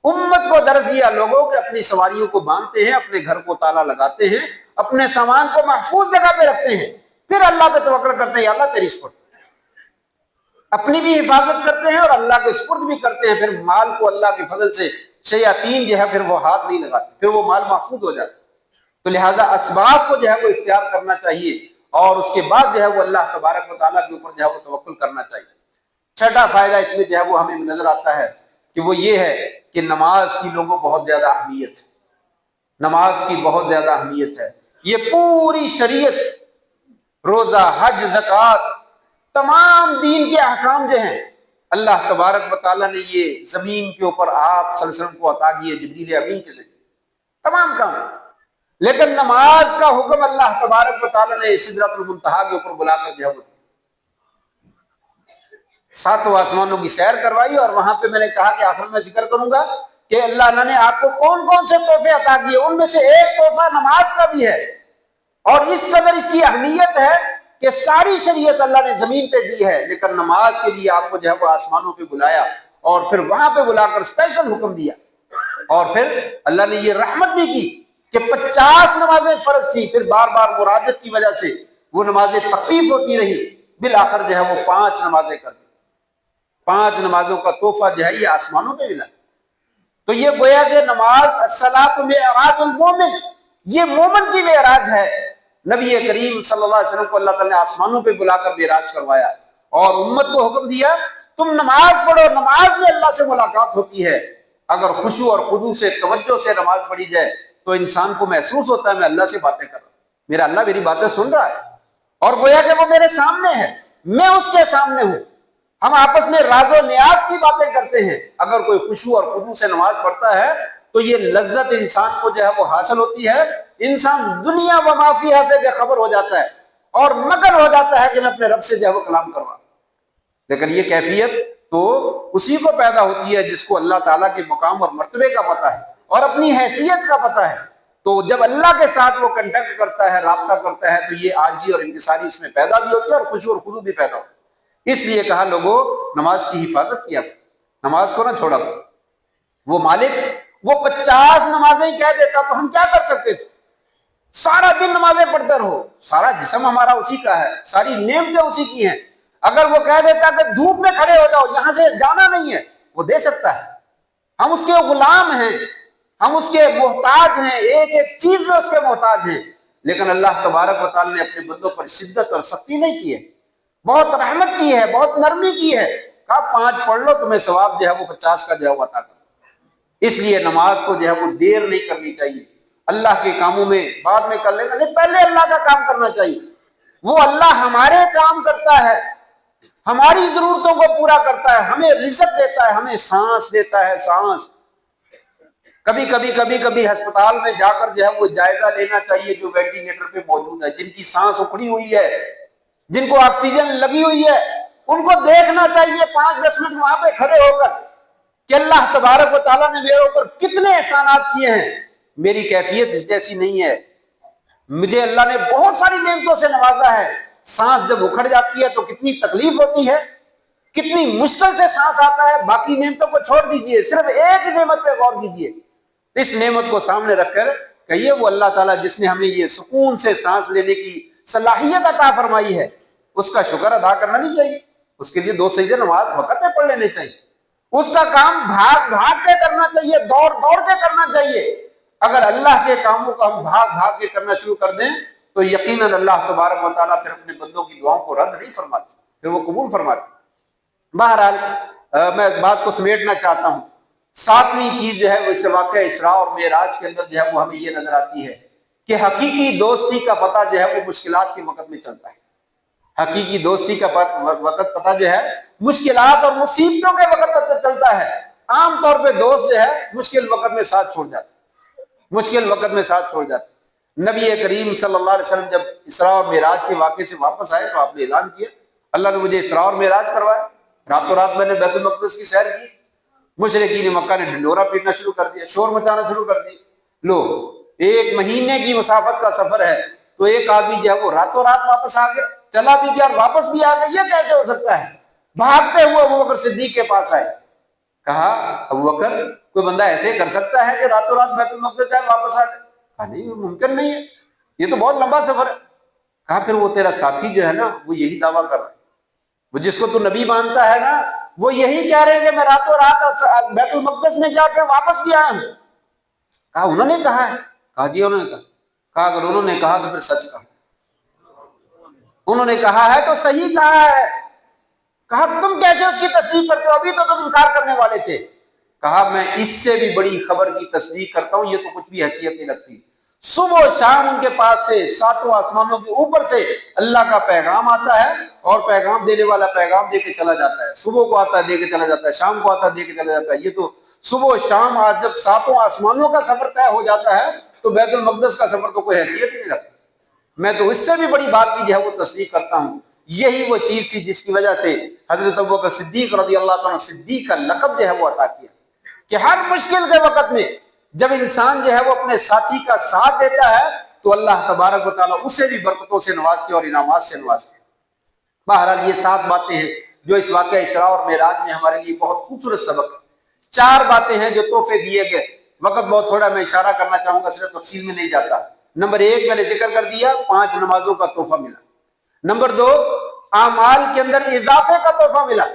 امت کو درس دیا لوگوں کہ اپنی سواریوں کو باندھتے ہیں، اپنے گھر کو تالا لگاتے ہیں، اپنے سامان کو محفوظ جگہ پہ رکھتے ہیں، پھر اللہ پہ توکل کرتے ہیں، اللہ تیری سپرد، اپنی بھی حفاظت کرتے ہیں اور اللہ کے سپرد بھی کرتے ہیں. پھر مال کو اللہ کے فضل سے شیاطین جو ہے پھر وہ ہاتھ نہیں لگاتے، پھر وہ مال محفوظ ہو جاتا. تو لہٰذا اسباب کو جو ہے وہ اختیار کرنا چاہیے اور اس کے بعد جو ہے وہ اللہ تبارک و تعالیٰ کے اوپر جو ہے وہ توکل کرنا چاہیے. چھٹا فائدہ اس میں جو ہے وہ ہمیں نظر آتا ہے کہ وہ یہ ہے کہ نماز کی لوگوں بہت زیادہ اہمیت ہے. نماز کی بہت زیادہ اہمیت ہے. یہ پوری شریعت، روزہ، حج، زکوٰۃ، تمام دین کے احکام جو ہیں اللہ تبارک و تعالیٰ نے یہ زمین کے اوپر آپ صلی اللہ علیہ وسلم کو عطا کیے جبریل امین کے ذریعے، تمام کام. لیکن نماز کا حکم اللہ تبارک و تعالیٰ نے سدرۃ المنتہا کے اوپر بلا کر جو ہے 7 آسمانوں کی سیر کروائی. اور وہاں پہ میں نے کہا کہ آخر میں ذکر کروں گا کہ اللہ نے آپ کو کون کون سے تحفے عطا کیے، ان میں سے ایک تحفہ نماز کا بھی ہے. اور اس قدر اس کی اہمیت ہے کہ ساری شریعت اللہ نے زمین پہ دی ہے، لیکن نماز کے لیے آپ کو جو ہے وہ آسمانوں پہ بلایا اور پھر وہاں پہ بلا کر اسپیشل حکم دیا. اور پھر اللہ نے یہ رحمت بھی کی کہ 50 نمازیں فرض تھی، پھر بار بار مراجعت کی وجہ سے وہ نمازیں تخفیف ہوتی رہی، بالآخر جو ہے وہ 5 نمازیں کر دی. 5 نمازوں کا تحفہ جو ہے یہ آسمانوں پہ ملا. تو یہ گویا کہ نماز الصلاۃ معراج المومن، یہ مومن کی معراج ہے. نبی کریم صلی اللہ علیہ وسلم کو اللہ تعالیٰ نے آسمانوں پہ بلا کر معراج کروایا اور امت کو حکم دیا تم نماز پڑھو، نماز میں اللہ سے ملاقات ہوتی ہے. اگر خشوع اور خضوع سے توجہ سے نماز پڑھی جائے تو انسان کو محسوس ہوتا ہے میں اللہ سے باتیں کر رہا ہوں، میرا اللہ میری باتیں سن رہا ہے اور گویا کہ وہ میرے سامنے ہے، میں اس کے سامنے ہوں. ہم آپس میں راز و نیاز کی باتیں کرتے ہیں. اگر کوئی خشوع اور خضوع سے نماز پڑھتا ہے تو یہ لذت انسان کو جو ہے وہ حاصل ہوتی ہے. انسان دنیا و ما فیہا سے بے خبر ہو جاتا ہے اور مگن ہو جاتا ہے کہ میں اپنے رب سے جو ہے وہ کلام کروا. لیکن یہ کیفیت تو اسی کو پیدا ہوتی ہے جس کو اللہ تعالیٰ کے مقام اور مرتبے کا پتہ ہے اور اپنی حیثیت کا پتہ ہے. تو جب اللہ کے ساتھ وہ کنٹیکٹ کرتا ہے، رابطہ کرتا ہے، تو یہ عاجزی اور انکساری اس میں پیدا بھی ہوتی ہے اور خشوع اور خضوع بھی پیدا ہوتی ہے. اس لیے کہا لوگوں نماز کی حفاظت کیا، نماز کو نہ چھوڑا. وہ مالک وہ 50 نمازیں کہہ دیتا تو ہم کیا کر سکتے تھے؟ سارا دن نمازیں پڑھتے رہو، سارا جسم ہمارا اسی کا ہے، ساری نعمتیں اسی کی ہیں. اگر وہ کہہ دیتا کہ دھوپ میں کھڑے ہو جاؤ، یہاں سے جانا نہیں ہے، وہ دے سکتا ہے. ہم اس کے غلام ہیں, ہم اس کے محتاج ہیں, ایک ایک چیز میں اس کے محتاج ہیں. لیکن اللہ تبارک و تعالیٰ نے اپنے بندوں پر شدت اور سختی نہیں کی ہے, بہت رحمت کی ہے, بہت نرمی کی ہے. کہا 5 پڑھ لو تمہیں ثواب جو ہے وہ 50 کا جو ہے وہ عطا کر. اس لیے نماز کو جو ہے وہ دیر نہیں کرنی چاہیے. اللہ کے کاموں میں بعد میں کر لینا نہیں, پہلے اللہ کا کام کرنا چاہیے. وہ اللہ ہمارے کام کرتا ہے, ہماری ضرورتوں کو پورا کرتا ہے, ہمیں رزق دیتا ہے, ہمیں سانس دیتا ہے. سانس کبھی ہسپتال میں جا کر جو ہے وہ جائزہ لینا چاہیے جو وینٹیلیٹر پہ موجود ہے, جن کی سانس اکھڑی ہوئی ہے, جن کو آکسیجن لگی ہوئی ہے, ان کو دیکھنا چاہیے 5-10 منٹ وہاں پہ کھڑے ہو کر کہ اللہ تبارک و تعالیٰ نے میرے اوپر کتنے احسانات کیے ہیں. میری کیفیت اس جیسی نہیں ہے, مجھے اللہ نے بہت ساری نعمتوں سے نوازا ہے. سانس جب اکھڑ جاتی ہے تو کتنی تکلیف ہوتی ہے, کتنی مشکل سے سانس آتا ہے. باقی نعمتوں کو چھوڑ دیجئے, صرف ایک نعمت پہ غور کیجئے. اس نعمت کو سامنے رکھ کر کہیے وہ اللہ تعالیٰ جس نے ہمیں یہ سکون سے سانس لینے کی صلاحیت عطا فرمائی ہے, اس کا شکر ادا کرنا نہیں چاہیے. اس کے لیے 2 سجدے نماز وقت میں پڑھ لینے چاہیے. اس کا کام بھاگ بھاگ کے کرنا چاہیے, دوڑ دوڑ کے کرنا چاہیے. اگر اللہ کے کاموں کو ہم بھاگ بھاگ کے کرنا شروع کر دیں تو یقیناً اللہ تبارک و تعالیٰ پھر اپنے بندوں کی دعاؤں کو رد نہیں فرماتے, پھر وہ قبول فرماتے. بہرحال میں بات کو سمیٹنا چاہتا ہوں. 7ویں چیز جو ہے وہ اس واقعہ اسراء اور معراج کے اندر جو ہے وہ ہمیں یہ نظر آتی ہے کہ حقیقی دوستی کا پتہ جو ہے وہ مشکلات کے وقت میں چلتا ہے. حقیقی دوستی کا وقت پتہ جو ہے مشکلات اور مصیبتوں کے وقت پتہ چلتا ہے. عام طور پہ دوست جو ہے مشکل وقت میں ساتھ چھوڑ جاتے, مشکل وقت میں ساتھ چھوڑ جاتے. نبی کریم صلی اللہ علیہ وسلم جب اسراء اور معراج کے واقعے سے واپس آئے تو آپ نے اعلان کیا, اللہ نے مجھے اسراء اور معراج کروایا, راتوں رات میں نے بیت المقدس کی سیر کی. مشرکین مکہ نے ڈھنڈورا پیٹنا شروع کر دیا, شور مچانا شروع کر دیا. لو 1 مہینے کی مسافت کا سفر ہے تو ایک آدمی جو ہے وہ راتوں رات واپس آ گیا, چلا بھی گیا اور واپس بھی آ گیا, یہ کیسے ہو سکتا ہے؟ بھاگتے ہوئے ابو بکر صدیق کے پاس آئے. کہا ابو بکر کوئی بندہ ایسے کر سکتا ہے کہ راتوں رات بیت المقدس جائے واپس آ جائے؟ کہا نہیں, ممکن نہیں ہے, یہ تو بہت لمبا سفر ہے. کہا پھر وہ تیرا ساتھی جو ہے نا وہ یہی دعویٰ کر رہا ہے, وہ جس کو تو نبی مانتا ہے نا وہ یہی کہہ رہے ہیں کہ میں راتوں رات بیت المقدس میں جا کے واپس بھی آیا ہوں. کہا انہوں نے کہا ہے؟ کہا جی انہوں نے کہا. کہا اگر انہوں نے کہا تو پھر سچ کہا, انہوں نے کہا ہے تو صحیح کہا ہے. کہا تم کیسے اس کی تصدیق کرتے ہو, ابھی تو تم انکار کرنے والے تھے. کہا میں اس سے بھی بڑی خبر کی تصدیق کرتا ہوں, یہ تو کچھ بھی حیثیت نہیں رکھتی. صبح و شام ان کے پاس سے 7 آسمانوں کے اوپر سے اللہ کا پیغام آتا ہے اور پیغام دینے والا پیغام دے کے چلا جاتا ہے. صبح کو آتا ہے دے کے چلا جاتا ہے, شام کو آتا ہے دے کے چلا جاتا ہے. یہ تو صبح و شام آج جب 7 آسمانوں کا سفر طے ہو جاتا ہے تو بیت المقدس کا سفر تو کوئی حیثیت ہی نہیں رکھتا. میں تو اس سے بھی بڑی بات کی جو ہے وہ تصدیق کرتا ہوں. یہی وہ چیز تھی جس کی وجہ سے حضرت ابوبکر صدیق رضی اللہ تعالیٰ صدیق کا لقب جو ہے وہ عطا کیا کہ ہر مشکل کے وقت میں جب انسان جو ہے وہ اپنے ساتھی کا ساتھ دیتا ہے تو اللہ تبارک و تعالیٰ اسے بھی برکتوں سے نوازتے اور انعامات سے نوازتے. بہرحال یہ 7 باتیں ہیں جو اس واقعہ اسراء اور معراج میں ہمارے لیے بہت خوبصورت سبق ہے. 4 باتیں ہیں جو تحفے دیے گئے, وقت بہت تھوڑا, میں اشارہ کرنا چاہوں گا, صرف تفصیل میں نہیں جاتا. نمبر 1 میں نے ذکر کر دیا, 5 نمازوں کا تحفہ ملا. نمبر 2 اعمال کے اندر اضافے کا تحفہ ملا.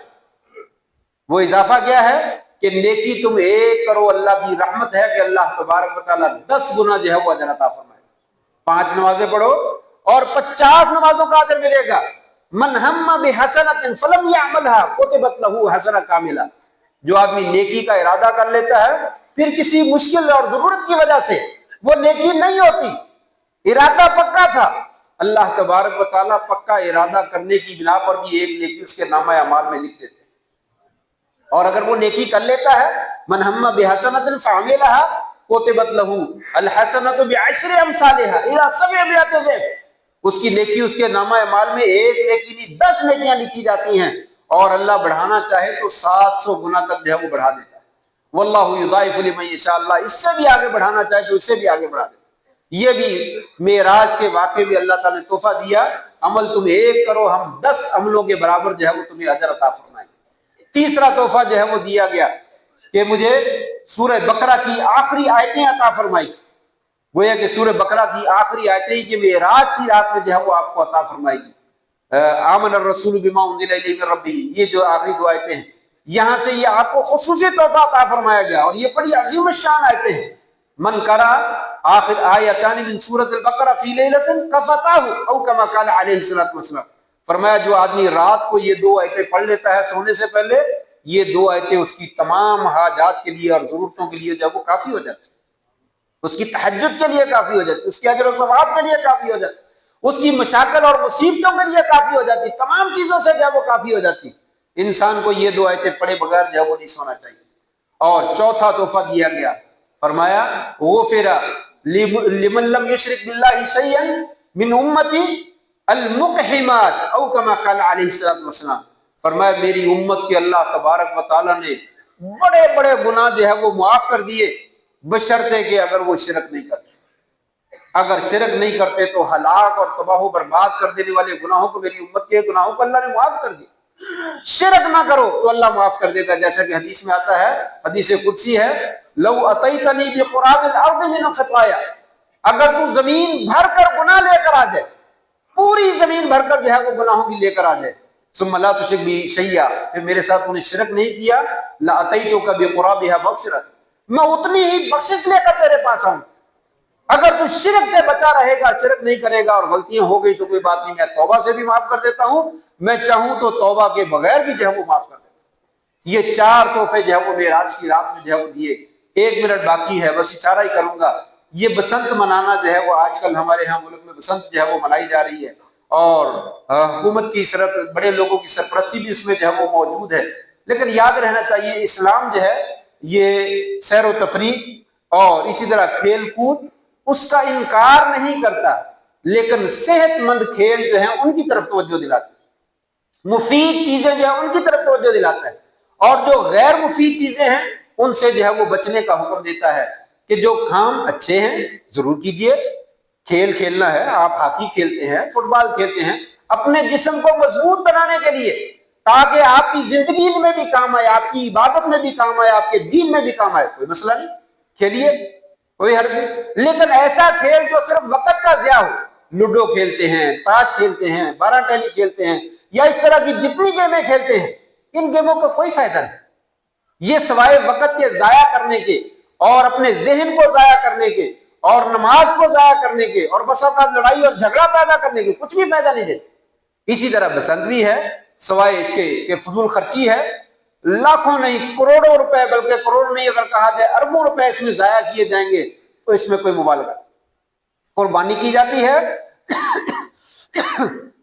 وہ اضافہ کیا ہے کہ نیکی تم 1 کرو, اللہ کی رحمت ہے کہ اللہ تبارک و تعالیٰ 10 گنا جو ہے وہ اجر عطا فرمائے. 5 نمازیں پڑھو اور 50 نمازوں کا اجر ملے گا. من ہم بحسنۃ فلم یعملها کتبت له حسنۃ کاملہ. جو آدمی نیکی کا ارادہ کر لیتا ہے پھر کسی مشکل اور ضرورت کی وجہ سے وہ نیکی نہیں ہوتی, ارادہ پکا تھا, اللہ تبارک و تعالیٰ پکا ارادہ کرنے کی بنا پر بھی ایک نیکی اس کے نامہ اعمال میں لکھ دیتے. اور اگر وہ نیکی کر لیتا ہے, من ہم بحسنۃ فعملها کتبت له الحسنۃ بعشر امثالها الى 700 ضعف. اس کی نیکی اس کے نامہ اعمال میں 1 نیکی نہیں 10 نیکیاں لکھی جاتی ہیں, اور اللہ بڑھانا چاہے تو 700 گنا تک جو ہے وہ بڑھا دیتا ہے. واللہ یضاعف لمن یشاء, اللہ اس سے بھی آگے بڑھانا چاہے تو اس سے بھی آگے بڑھا دیتا. یہ بھی معراج کے واقعے میں اللہ تعالیٰ نے تحفہ دیا, عمل تم 1 کرو ہم 10 عملوں کے برابر جو ہے وہ تمہیں اجر عطا فرمائیں. تیسرا تحفہ جو ہے وہ دیا گیا کہ مجھے سورہ بقرہ کی آخری آیتیں عطا فرمائی. گویا کہ سورہ بقرہ کی آخری آیتیں یہ معراج کی رات میں جو ہے وہ آپ کو عطا فرمائے گی. آمن الرسول بما انزل الیہ من ربہ, یہ جو آخری 2 آیتیں ہیں یہاں سے یہ آپ کو خصوصی تحفہ عطا فرمایا گیا، اور یہ بڑی عظیم الشان آیتیں ہیں۔ من قرأ آخر آیتان من سورۃ البقرہ فی لیلۃ کفتاہ او کما قال علیہ الصلوۃ والسلام، فرمایا جو آدمی رات کو یہ 2 آیتیں پڑھ لیتا ہے سونے سے پہلے، یہ 2 آیتیں اس کی تمام حاجات کے لیے اور ضرورتوں کے لیے جب وہ کافی ہو جاتی، اس کی تہجد کے لیے کافی ہو جاتی، اس کے اجر و ثواب کے لیے کافی ہو جاتی، اس کی مشاکل اور مصیبتوں کے لیے کافی ہو جاتی، تمام چیزوں سے جب وہ کافی ہو جاتی۔ انسان کو یہ 2 آیتیں پڑھے بغیر جو وہ نہیں سونا چاہیے۔ اور چوتھا تحفہ دیا گیا، فرمایا غفر لمن لم یشرک باللہ شیئا من امتی المقحمات او کما قال علیہ الصلوۃ والسلام، فرمایا میری امت کے اللہ تبارک و تعالیٰ نے بڑے بڑے گناہ جو ہے وہ معاف کر دیے، بشرطے کہ اگر وہ شرک نہیں کرتے۔ اگر شرک نہیں کرتے تو ہلاک اور تباہ و برباد کر دینے والے گناہوں کو، میری امت کے گناہوں کو اللہ نے معاف کر دیا۔ شرک نہ کرو تو اللہ معاف کر دے گا، جیسا کہ حدیث میں آتا ہے، حدیث قدسی ہے، لو اتیتنی بقراب الارض من خطایا، اگر تو زمین بھر کر گناہ لے کر آ جائے، پوری زمین بھر کر جو ہے وہ گناہوں کی لے کر آ جائے، ثم لا تشرک بی شیئا، پھر میرے ساتھ انہیں شرک نہیں کیا، لاتیتک بقرابها مغفرۃ، میں اتنی ہی بخشش لے کر تیرے پاس آؤں۔ اگر تو شرک سے بچا رہے گا، شرک نہیں کرے گا، اور غلطیاں ہو گئی تو کوئی بات نہیں، میں توبہ سے بھی معاف کر دیتا ہوں، میں چاہوں تو توبہ کے بغیر بھی جو ہے وہ معاف کر دیتا ہوں۔ یہ 4 تحفے جو ہے وہ معراج کی رات میں جو ہے وہ دیے۔ 1 منٹ باقی ہے، بس اشارہ ہی کروں گا۔ یہ بسنت منانا جو ہے وہ آج کل ہمارے ہاں ملک میں بسنت جو ہے وہ منائی جا رہی ہے، اور حکومت کی بڑے لوگوں کی سرپرستی بھی اس میں جو ہے وہ موجود ہے، لیکن یاد رہنا چاہیے اسلام جو ہے یہ سیر و تفریح اور اسی طرح کھیل کود اس کا انکار نہیں کرتا، لیکن صحت مند کھیل جو ہیں ان کی طرف توجہ دلاتا ہے، مفید چیزیں جو ہیں ان کی طرف توجہ دلاتا ہے، اور جو غیر مفید چیزیں ہیں ان سے جو ہے وہ بچنے کا حکم دیتا ہے کہ جو کام اچھے ہیں ضرور کیجئے۔ کھیل کھیلنا ہے، آپ ہاکی کھیلتے ہیں، فٹ بال کھیلتے ہیں اپنے جسم کو مضبوط بنانے کے لیے، تاکہ آپ کی زندگی میں بھی کام آئے، آپ کی عبادت میں بھی کام آئے، آپ کے دین میں بھی کام آئے، کوئی مسئلہ نہیں، کھیلیے، کوئی حرج نہیں۔ لیکن ایسا کھیل جو صرف وقت کا ضیاع ہو، لوڈو کھیلتے ہیں، تاش کھیلتے ہیں، 12 ٹیلی کھیلتے ہیں، یا اس طرح کی جتنی گیمیں کھیلتے ہیں، ان گیموں کا کوئی فائدہ نہیں۔ یہ سوائے وقت کے ضائع کرنے کے، اور اپنے ذہن کو ضائع کرنے کے، اور نماز کو ضائع کرنے کے، اور بس اوقات لڑائی اور جھگڑا پیدا کرنے کے، کچھ بھی فائدہ نہیں دیتے۔ اسی طرح بسنت بھی ہے، سوائے اس کے کہ فضول خرچی ہے، لاکھوں نہیں کروڑوں روپے، بلکہ کروڑ نہیں اگر کہا جائے اربوں روپے اس میں ضائع کیے جائیں گے تو اس میں کوئی مبالغہ نہیں۔ قربانی کی جاتی ہے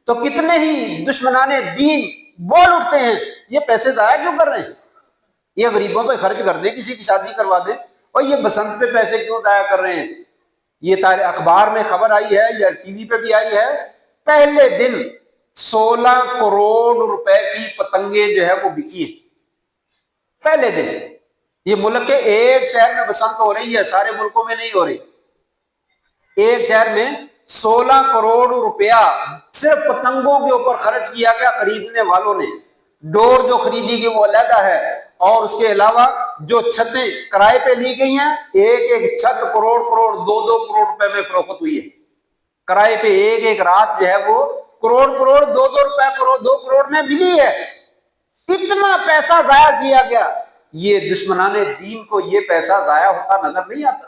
تو کتنے ہی دشمنان دین بول اٹھتے ہیں یہ پیسے ضائع کیوں کر رہے ہیں، یہ غریبوں پہ خرچ کر دیں، کسی کی شادی کروا دیں، اور یہ بسنت پہ پیسے کیوں ضائع کر رہے ہیں۔ یہ اخبار میں خبر آئی ہے یا ٹی وی پہ بھی آئی ہے، پہلے دن 16 کروڑ روپے کی پتنگیں جو ہے وہ بکی ہیں پہلے دن۔ یہ ملک کے ایک شہر میں بسنت ہو رہی ہے، سارے ملکوں میں نہیں ہو رہی۔ ایک شہر میں 16 کروڑ روپیہ صرف پتنگوں کے اوپر خرچ کیا گیا خریدنے والوں نے۔ ڈور جو خریدی گئی وہ علیحدہ ہے، اور اس کے علاوہ جو چھتیں کرائے پہ لی گئی ہیں، ایک ایک چھت کروڑ کروڑ 2 کروڑ روپے میں فروخت ہوئی ہے۔ کرائے پہ ایک ایک رات جو ہے وہ کروڑ کروڑ 2 روپے کروڑ 2 کروڑ میں ملی ہے۔ اتنا پیسہ ضائع کیا گیا، یہ دشمنان دین کو یہ پیسہ ضائع ہوتا نظر نہیں آتا۔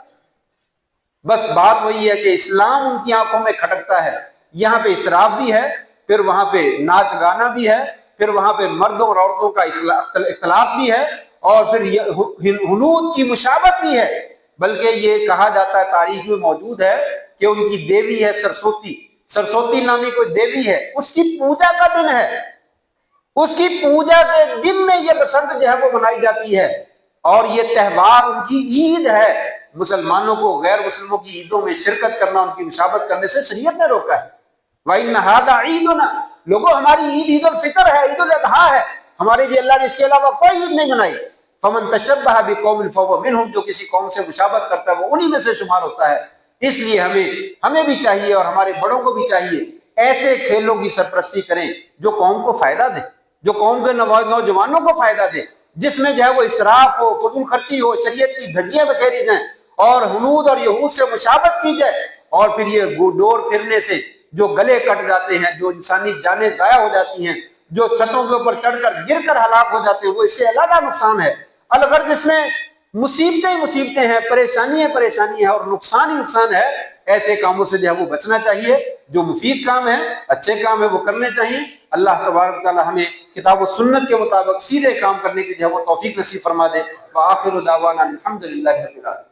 بس بات وہی ہے کہ اسلام ان کی آنکھوں میں کھٹکتا ہے، یہاں پہ اسراف بھی ہے، پھر وہاں پہ ناچ گانا بھی ہے، پھر وہاں پہ مردوں اور عورتوں کا اختلاط بھی ہے، اور پھر ہنود کی مشابہت بھی ہے۔ بلکہ یہ کہا جاتا ہے، تاریخ میں موجود ہے کہ ان کی دیوی ہے سرسوتی، سرسوتی نامی کوئی دیوی ہے، اس کی پوجا کا دن ہے، اس کی پوجا کے دن میں یہ بسنت جو ہے وہ منائی جاتی ہے، اور یہ تہوار ان کی عید ہے۔ مسلمانوں کو غیر مسلموں کی عیدوں میں شرکت کرنا، ان کی مشابہت کرنے سے شریعت نے روکا ہے۔ وَإِنَّ هَذَا عِيدُنَا، لوگوں ہماری عید عید الفطر ہے، عید الاضحیٰ ہے، ہمارے لیے اللہ نے اس کے علاوہ کوئی عید نہیں منائی۔ فَمَن تَشَبَّهَ بِقَوْمٍ فَهُوَ مِنْهُمْ، جو کسی قوم سے مشابہت کرتا ہے وہ انہی میں سے شمار ہوتا ہے۔ اس لیے ہمیں بھی چاہیے، اور ہمارے بڑوں کو بھی چاہیے، ایسے کھیلوں کی سرپرستی کریں جو قوم کو فائدہ دے، جو قوم کے نوجوانوں کو فائدہ دے، جس میں جو ہے وہ اسراف ہو، فضول خرچی ہو، شریعت کی دھجیاں بکھیری جائیں، اور ہنود اور یہود سے مشابہت کی جائے، اور پھر یہ ڈور پھرنے سے جو گلے کٹ جاتے ہیں، جو انسانی جانیں ضائع ہو جاتی ہیں، جو چھتوں کے اوپر چڑھ کر گر کر ہلاک ہو جاتے ہیں، وہ اس سے علیحدہ نقصان ہے۔ الغرض اس میں مصیبتیں مصیبتیں ہیں، پریشانی ہے اور نقصان ہی نقصان ہے۔ ایسے کاموں سے جو ہے وہ بچنا چاہیے، جو مفید کام ہے، اچھے کام ہے، وہ کرنے چاہیے۔ اللہ تبارک تعالی ہمیں کتاب و سنت کے مطابق سیدھے کام کرنے کی جو ہے وہ توفیق نصیب فرما دے۔ وآخر دعوانا الحمدللہ رب العالمین۔